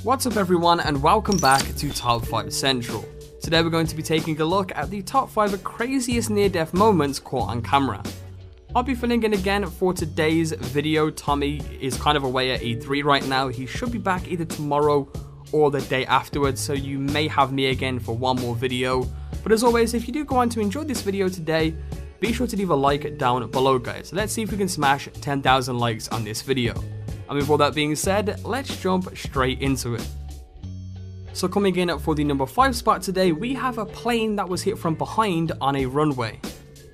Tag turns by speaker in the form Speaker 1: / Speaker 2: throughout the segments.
Speaker 1: What's up everyone, and welcome back to Top 5 Central. Today we're going to be taking a look at the top 5 craziest near-death moments caught on camera. I'll be filling in again for today's video. Tommy is kind of away at E3 right now. He should be back either tomorrow or the day afterwards, so you may have me again for one more video. But as always, if you do go on to enjoy this video today, be sure to leave a like down below, guys. Let's see if we can smash 10,000 likes on this video. And with all that being said, let's jump straight into it. So coming in for the number 5 spot today, we have a plane that was hit from behind on a runway.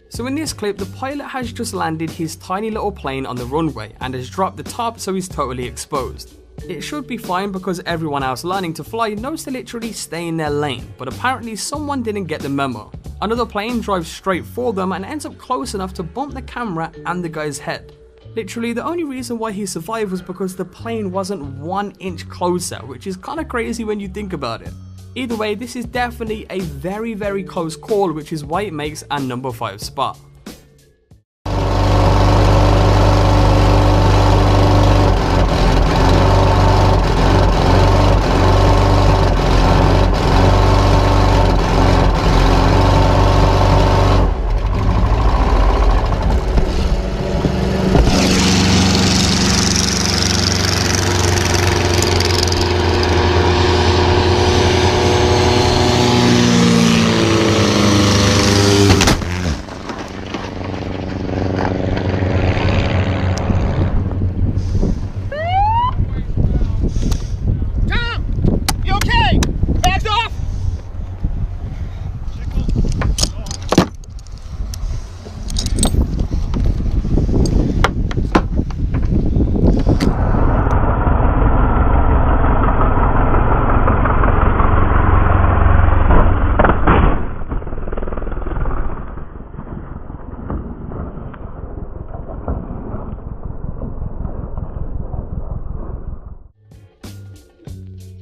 Speaker 1: So in this clip, the pilot has just landed his tiny little plane on the runway and has dropped the top, so he's totally exposed. It should be fine because everyone else learning to fly knows to literally stay in their lane, but apparently someone didn't get the memo. Another plane drives straight for them and ends up close enough to bump the camera and the guy's head. Literally, the only reason why he survived was because the plane wasn't 1 inch closer, which is kinda crazy when you think about it. Either way, this is definitely a very close call, which is why it makes our number 5 spot.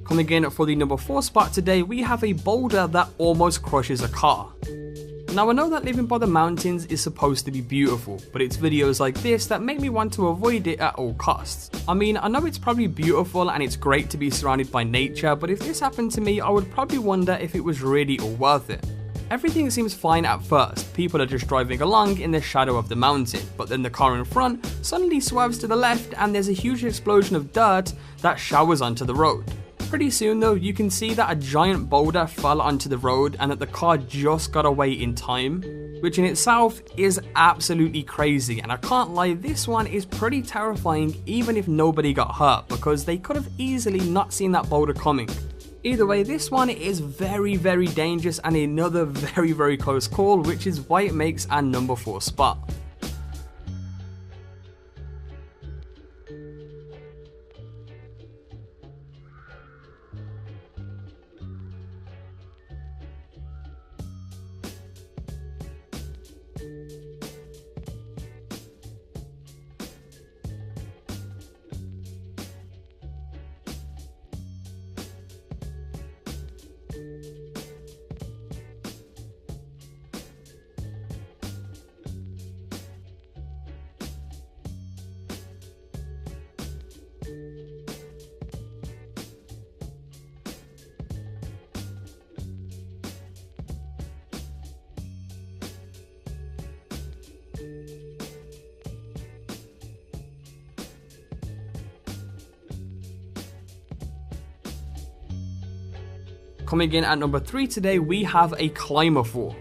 Speaker 1: Coming in for the number 4 spot today, we have a boulder that almost crushes a car. Now I know that living by the mountains is supposed to be beautiful, but it's videos like this that make me want to avoid it at all costs. I mean, I know it's probably beautiful and it's great to be surrounded by nature, but if this happened to me, I would probably wonder if it was really all worth it. Everything seems fine at first, people are just driving along in the shadow of the mountain, but then the car in front suddenly swerves to the left and there's a huge explosion of dirt that showers onto the road. Pretty soon though, you can see that a giant boulder fell onto the road and that the car just got away in time, which in itself is absolutely crazy, and I can't lie, this one is pretty terrifying even if nobody got hurt, because they could have easily not seen that boulder coming. Either way, this one is very dangerous and another very close call, which is why it makes our number 4 spot. Coming in at number 3 today, we have a climber fall.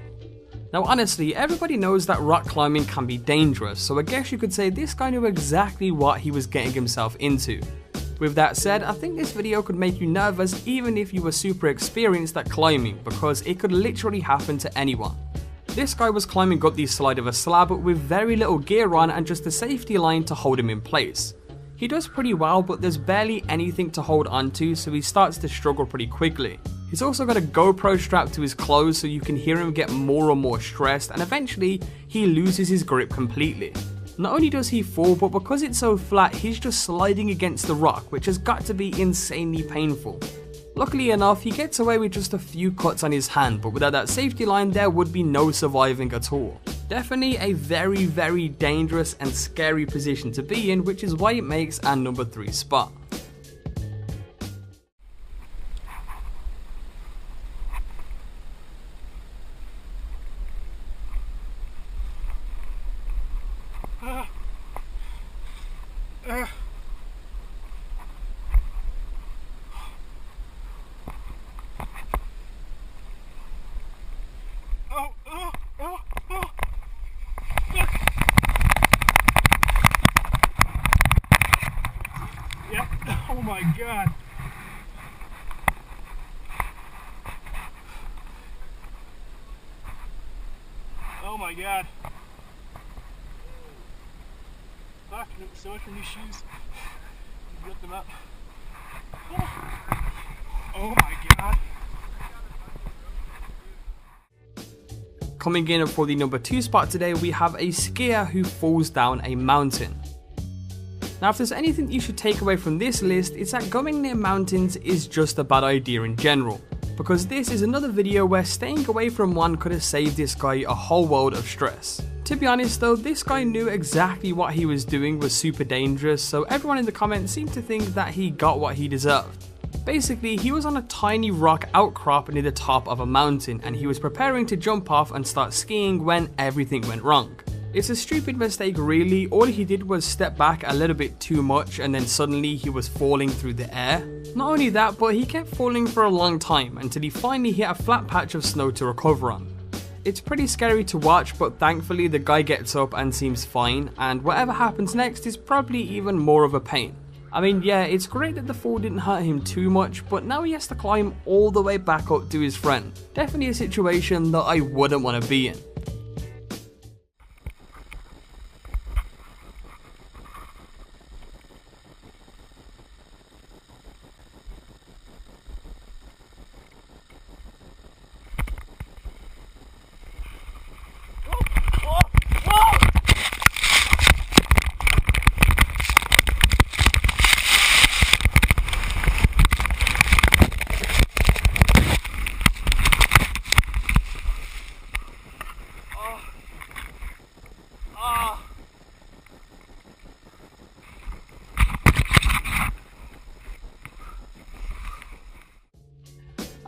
Speaker 1: Now honestly, everybody knows that rock climbing can be dangerous, so I guess you could say this guy knew exactly what he was getting himself into. With that said, I think this video could make you nervous even if you were super experienced at climbing, because it could literally happen to anyone. This guy was climbing up the side of a slab with very little gear on and just a safety line to hold him in place. He does pretty well, but there's barely anything to hold onto, so he starts to struggle pretty quickly. He's also got a GoPro strapped to his clothes, so you can hear him get more and more stressed, and eventually he loses his grip completely. Not only does he fall, but because it's so flat, he's just sliding against the rock, which has got to be insanely painful. Luckily enough, he gets away with just a few cuts on his hand, but without that safety line there would be no surviving at all. Definitely a very dangerous and scary position to be in, which is why it makes our number 3 spot.
Speaker 2: Oh my god. Fuck, it was so much from these shoes. You lift them up. Oh my god.
Speaker 1: Coming in for the number 2 spot today, we have a skier who falls down a mountain. Now, if there's anything you should take away from this list, it's that going near mountains is just a bad idea in general, because this is another video where staying away from one could have saved this guy a whole world of stress. To be honest though, this guy knew exactly what he was doing was super dangerous, so everyone in the comments seemed to think that he got what he deserved. Basically, he was on a tiny rock outcrop near the top of a mountain, and he was preparing to jump off and start skiing when everything went wrong. It's a stupid mistake really. All he did was step back a little bit too much and then suddenly he was falling through the air. Not only that, but he kept falling for a long time until he finally hit a flat patch of snow to recover on. It's pretty scary to watch, but thankfully the guy gets up and seems fine, and whatever happens next is probably even more of a pain. I mean, yeah, it's great that the fall didn't hurt him too much, but now he has to climb all the way back up to his friend. Definitely a situation that I wouldn't want to be in.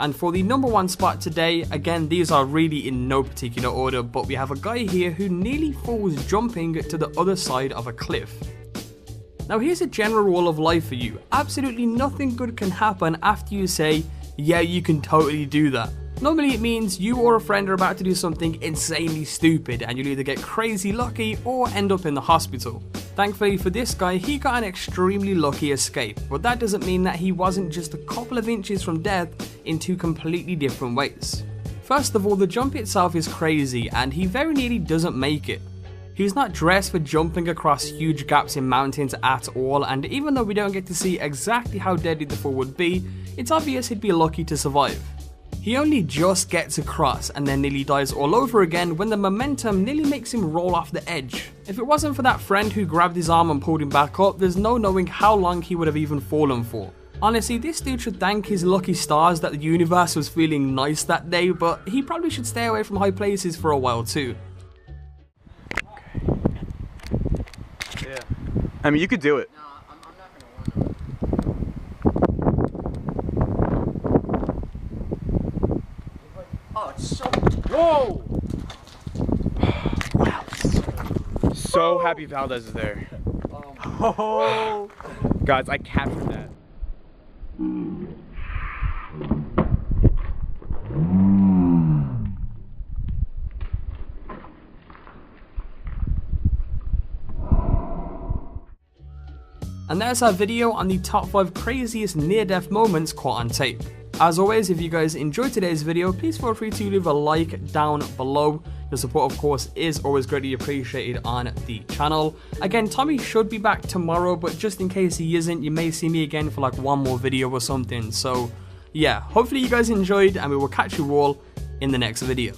Speaker 1: And for the number 1 spot today, again these are really in no particular order, but we have a guy here who nearly falls jumping to the other side of a cliff. Now here's a general rule of life for you: absolutely nothing good can happen after you say, yeah, you can totally do that. Normally it means you or a friend are about to do something insanely stupid and you'll either get crazy lucky or end up in the hospital. Thankfully for this guy, he got an extremely lucky escape, but that doesn't mean that he wasn't just a couple of inches from death in 2 completely different ways. First of all, the jump itself is crazy and he very nearly doesn't make it. He's not dressed for jumping across huge gaps in mountains at all, and even though we don't get to see exactly how deadly the fall would be, it's obvious he'd be lucky to survive. He only just gets across and then nearly dies all over again when the momentum nearly makes him roll off the edge. If it wasn't for that friend who grabbed his arm and pulled him back up, there's no knowing how long he would have even fallen for. Honestly, this dude should thank his lucky stars that the universe was feeling nice that day, but he probably should stay away from high places for a while too.
Speaker 3: Yeah. I mean, you could do it.
Speaker 4: No, I'm not gonna want to. Oh, it's so.
Speaker 3: Whoa! Wow. So happy Valdez is there. Oh. Guys, I captured that.
Speaker 1: And that's our video on the top 5 craziest near-death moments caught on tape. As always, if you guys enjoyed today's video, please feel free to leave a like down below. Your support, of course, is always greatly appreciated on the channel. Again, Tommy should be back tomorrow, but just in case he isn't, you may see me again for like one more video or something. So yeah, hopefully you guys enjoyed, and we will catch you all in the next video.